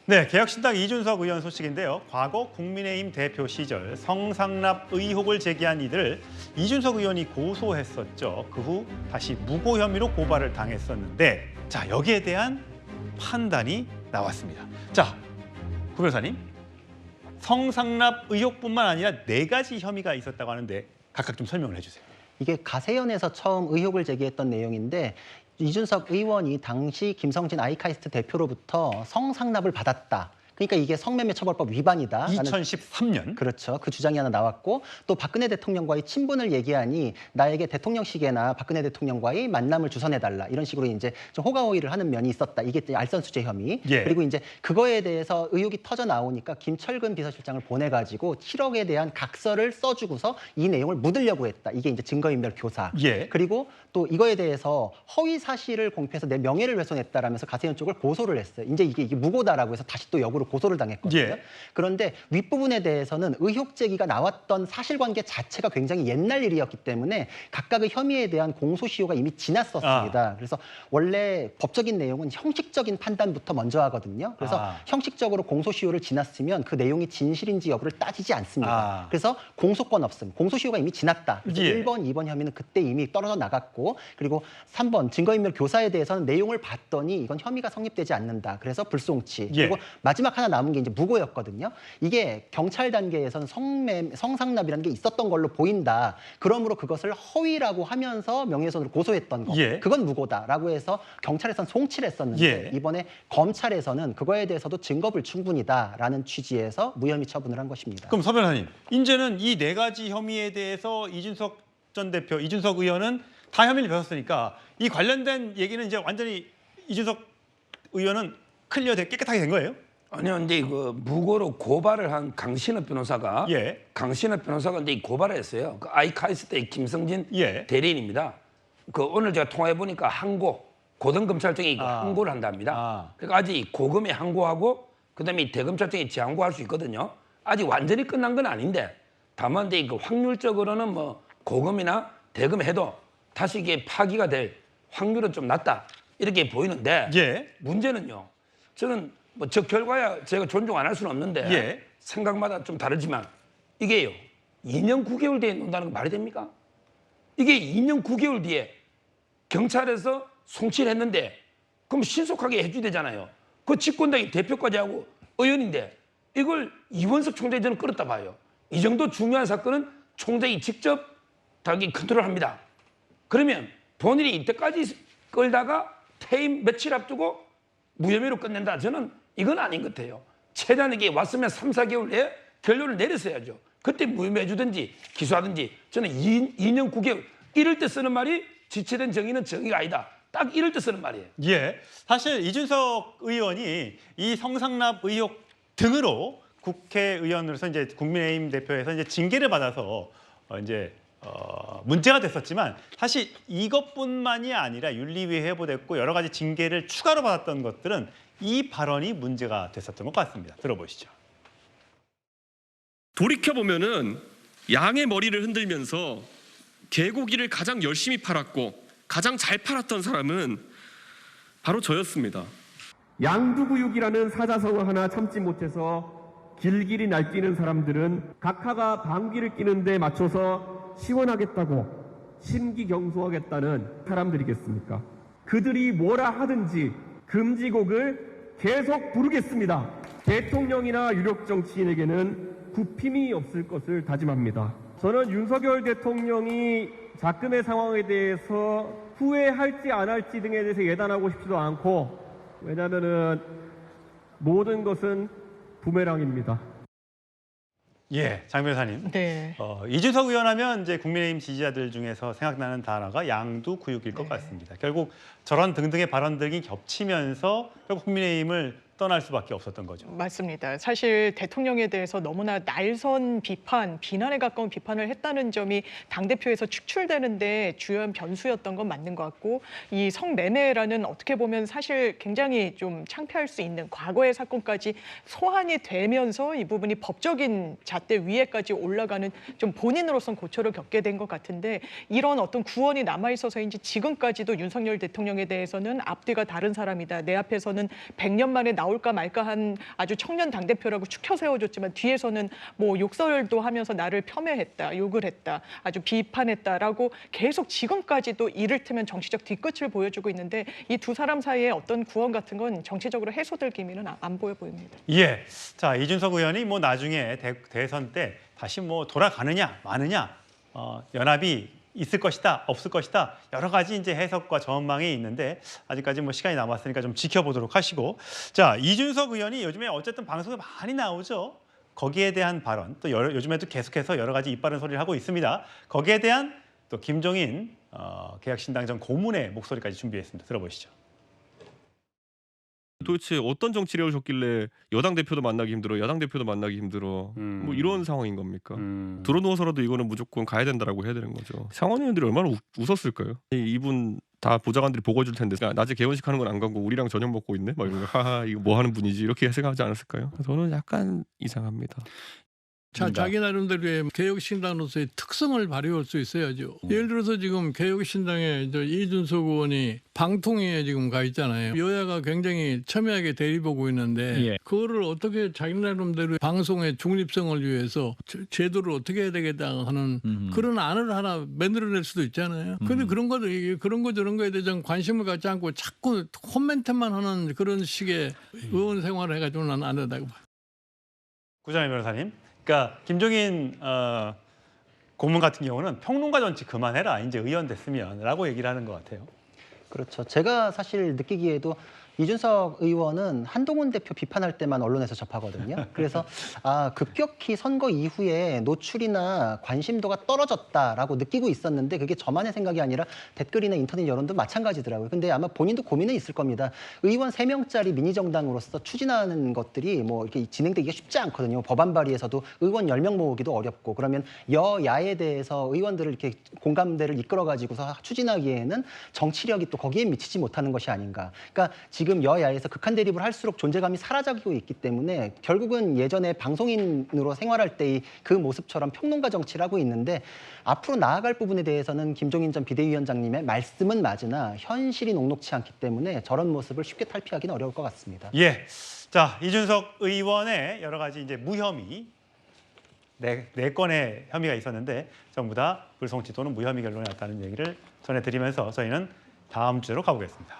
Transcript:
네, 개혁신당 이준석 의원 소식인데요. 과거 국민의힘 대표 시절 성상납 의혹을 제기한 이들을 이준석 의원이 고소했었죠. 그 후 다시 무고 혐의로 고발을 당했었는데, 자, 여기에 대한 판단이 나왔습니다. 자, 구 변호사님, 성상납 의혹뿐만 아니라 4가지 혐의가 있었다고 하는데 각각 좀 설명을 해주세요. 이게 가세연에서 처음 의혹을 제기했던 내용인데 이준석 의원이 당시 김성진 아이카이스트 대표로부터 성상납을 받았다. 그러니까 이게 성매매 처벌법 위반이다. 2013년. 그렇죠. 그 주장이 하나 나왔고 또 박근혜 대통령과의 친분을 얘기하니 나에게 대통령실에나 박근혜 대통령과의 만남을 주선해달라. 이런 식으로 이제 좀 호가호위를 하는 면이 있었다. 이게 알선수재 혐의. 예. 그리고 이제 그거에 대해서 의혹이 터져 나오니까 김철근 비서실장을 보내가지고 7억에 대한 각서를 써주고서 이 내용을 묻으려고 했다. 이게 이제 증거인멸 교사. 예. 그리고 또 이거에 대해서 허위 사실을 공표해서 내 명예를 훼손했다라면서 가세현 쪽을 고소를 했어요. 이제 이게 무고다라고 해서 다시 또 역으로 고소를 당했거든요. 예. 그런데 윗부분에 대해서는 의혹 제기가 나왔던 사실관계 자체가 굉장히 옛날 일이었기 때문에 각각의 혐의에 대한 공소시효가 이미 지났었습니다. 그래서 원래 법적인 내용은 형식적인 판단부터 먼저 하거든요. 그래서 형식적으로 공소시효를 지났으면 그 내용이 진실인지 여부를 따지지 않습니다. 그래서 공소권 없음, 공소시효가 이미 지났다. 그래서 예. 1번, 2번 혐의는 그때 이미 떨어져 나갔고 그리고 3번 증거인멸 교사에 대해서는 내용을 봤더니 이건 혐의가 성립되지 않는다. 그래서 불송치. 예. 그리고 마지막 하나 남은 게 이제 무고였거든요. 이게 경찰 단계에서는 성상납이라는 게 있었던 걸로 보인다. 그러므로 그것을 허위라고 하면서 명예훼손으로 고소했던 거. 예. 그건 무고다라고 해서 경찰에서는 송치를 했었는데 예. 이번에 검찰에서는 그거에 대해서도 증거불충분이다라는 취지에서 무혐의 처분을 한 것입니다. 그럼 서 변호사님, 이제는 이 4가지 혐의에 대해서 이준석 전 대표, 이준석 의원은 다 혐의를 벗었으니까 이 관련된 얘기는 이제 완전히 이준석 의원은 깨끗하게 된 거예요? 아니요, 근데 그 무고로 고발을 한 강신업 변호사가 예. 강신업 변호사가 이제 고발을 했어요. 그 아이카이스트의 김성진 예. 대리인입니다. 그 오늘 제가 통화해 보니까 항고 고등검찰청이 항고를 한답니다. 그러니까 아직 고금에 항고하고 그다음에 대검찰청이 재항고할 수 있거든요. 아직 완전히 끝난 건 아닌데 다만 이제 그 확률적으로는 뭐 고금이나 대금에 해도 다시 이게 파기가 될 확률은 좀 낮다 이렇게 보이는데 예. 문제는요. 저는 뭐 저 결과야 제가 존중 안 할 수는 없는데 예. 생각마다 좀 다르지만 이게요 2년 9개월 뒤에 논다는 건 말이 됩니까? 이게 2년 9개월 뒤에 경찰에서 송치를 했는데 그럼 신속하게 해줘야 되잖아요. 그 집권당이 대표까지 하고 의원인데 이걸 이원석 총장이 저는 끌었다 봐요. 이 정도 중요한 사건은 총장이 직접 자기 컨트롤합니다. 그러면 본인이 이때까지 끌다가 퇴임 며칠 앞두고 무혐의로 끝낸다. 저는 이건 아닌 것 같아요. 최대한 이게 왔으면 3, 4개월 내에 결론을 내렸어야죠. 그때 무혐의 해주든지 기소하든지 저는 2년 9개월 이럴 때 쓰는 말이 지체된 정의는 정의가 아니다. 딱 이럴 때 쓰는 말이에요. 예. 사실 이준석 의원이 이 성상납 의혹 등으로 국회의원으로서 이제 국민의힘 대표에서 이제 징계를 받아서 문제가 됐었지만 사실 이것뿐만이 아니라 윤리위에 회부됐고 여러 가지 징계를 추가로 받았던 것들은 이 발언이 문제가 됐었던 것 같습니다. 들어보시죠. 돌이켜보면은 양의 머리를 흔들면서 개고기를 가장 열심히 팔았고 가장 잘 팔았던 사람은 바로 저였습니다. 양두구육이라는 사자성어 하나 참지 못해서 길길이 날뛰는 사람들은 각하가 방귀를 뀌는 데 맞춰서 시원하겠다고 심기경소하겠다는 사람들이겠습니까? 그들이 뭐라 하든지 금지곡을 계속 부르겠습니다. 대통령이나 유력 정치인에게는 굽힘이 없을 것을 다짐합니다. 저는 윤석열 대통령이 작금의 상황에 대해서 후회할지 안 할지 등에 대해서 예단하고 싶지도 않고 왜냐하면은 모든 것은 부메랑입니다. 예, 장 변호사님. 네. 이준석 의원 하면 이제 국민의힘 지지자들 중에서 생각나는 단어가 양두구육일 것 같습니다. 결국 저런 등등의 발언들이 겹치면서 결국 국민의힘을 떠날 수밖에 없었던 거죠. 맞습니다. 사실 대통령에 대해서 너무나 날선 비판, 비난에 가까운 비판을 했다는 점이 당대표에서 축출되는데 주요한 변수였던 건 맞는 것 같고 이 성매매라는 어떻게 보면 사실 굉장히 좀 창피할 수 있는 과거의 사건까지 소환이 되면서 이 부분이 법적인 잣대 위에까지 올라가는 좀 본인으로선 고초를 겪게 된 것 같은데 이런 어떤 구원이 남아있어서인지 지금까지도 윤석열 대통령에 대해서는 앞뒤가 다른 사람이다. 내 앞에서는 100년 만에 나올까 말까 한 아주 청년 당대표라고 축혀 세워줬지만 뒤에서는 뭐 욕설도 하면서 나를 폄훼했다, 욕을 했다, 아주 비판했다라고 계속 지금까지도 이를테면 정치적 뒤끝을 보여주고 있는데 이 두 사람 사이에 어떤 구원 같은 건 정치적으로 해소될 기미는 안 보여 보입니다. 예. 자, 이준석 의원이 뭐 나중에 대선 때 다시 뭐 돌아가느냐 마느냐 연합이 있을 것이다 없을 것이다 여러 가지 이제 해석과 전망이 있는데 아직까지 뭐 시간이 남았으니까 좀 지켜보도록 하시고 자 이준석 의원이 요즘에 어쨌든 방송에 많이 나오죠. 거기에 대한 발언 또 요즘에도 계속해서 여러 가지 이빠른 소리를 하고 있습니다. 거기에 대한 또 김종인 개혁신당 전 고문의 목소리까지 준비했습니다. 들어보시죠. 도대체 어떤 정치를 해오셨길래 여당 대표도 만나기 힘들어, 야당 대표도 만나기 힘들어, 뭐 이런 상황인 겁니까? 들어누워서라도 이거는 무조건 가야 된다라고 해야 되는 거죠. 상원 의원들이 얼마나 웃었을까요? 이분 다 보좌관들이 보고해줄 텐데 낮에 개원식 하는 건 안 가고 우리랑 저녁 먹고 있네? 막 이런 거 하하 이거 뭐 하는 분이지 이렇게 생각하지 않았을까요? 저는 약간 이상합니다. 자기 나름대로의 개혁신당으로서의 특성을 발휘할 수 있어야죠. 예를 들어서 지금 개혁신당에 이준석 의원이 방통위에 지금 가 있잖아요. 여야가 굉장히 첨예하게 대립하고 있는데 그거를 어떻게 자기 나름대로 방송의 중립성을 위해서 제도를 어떻게 해야 되겠다 하는 그런 안을 하나 만들어낼 수도 있잖아요. 그런데 그런 거 저런 거에 대해서 관심을 갖지 않고 자꾸 홈멘트만 하는 그런 식의 의원 생활을 해가지고는 나는 안 된다고 봐요. 구자민 변호사님. 그러니까 김종인 고문 같은 경우는 평론가 정치 그만해라. 이제 의원 됐으면라고 얘기를 하는 것 같아요. 그렇죠. 제가 사실 느끼기에도 이준석 의원은 한동훈 대표 비판할 때만 언론에서 접하거든요. 그래서 급격히 선거 이후에 노출이나 관심도가 떨어졌다라고 느끼고 있었는데 그게 저만의 생각이 아니라 댓글이나 인터넷 여론도 마찬가지더라고요. 근데 아마 본인도 고민은 있을 겁니다. 의원 3명짜리 미니정당으로서 추진하는 것들이 뭐 이렇게 진행되기가 쉽지 않거든요. 법안 발의에서도 의원 10명 모으기도 어렵고 그러면 여야에 대해서 의원들을 이렇게 공감대를 이끌어가지고서 추진하기에는 정치력이 또 거기에 미치지 못하는 것이 아닌가. 그러니까 지금 여야에서 극한 대립을 할수록 존재감이 사라지고 있기 때문에 결국은 예전에 방송인으로 생활할 때의 그 모습처럼 평론가 정치를 하고 있는데 앞으로 나아갈 부분에 대해서는 김종인 전 비대위원장님의 말씀은 맞으나 현실이 녹록치 않기 때문에 저런 모습을 쉽게 탈피하기는 어려울 것 같습니다. 예. 자, 이준석 의원의 여러 가지 이제 무혐의 네 건의 혐의가 있었는데 전부 다 불송치 또는 무혐의 결론이 났다는 얘기를 전해드리면서 저희는 다음 주로 가보겠습니다.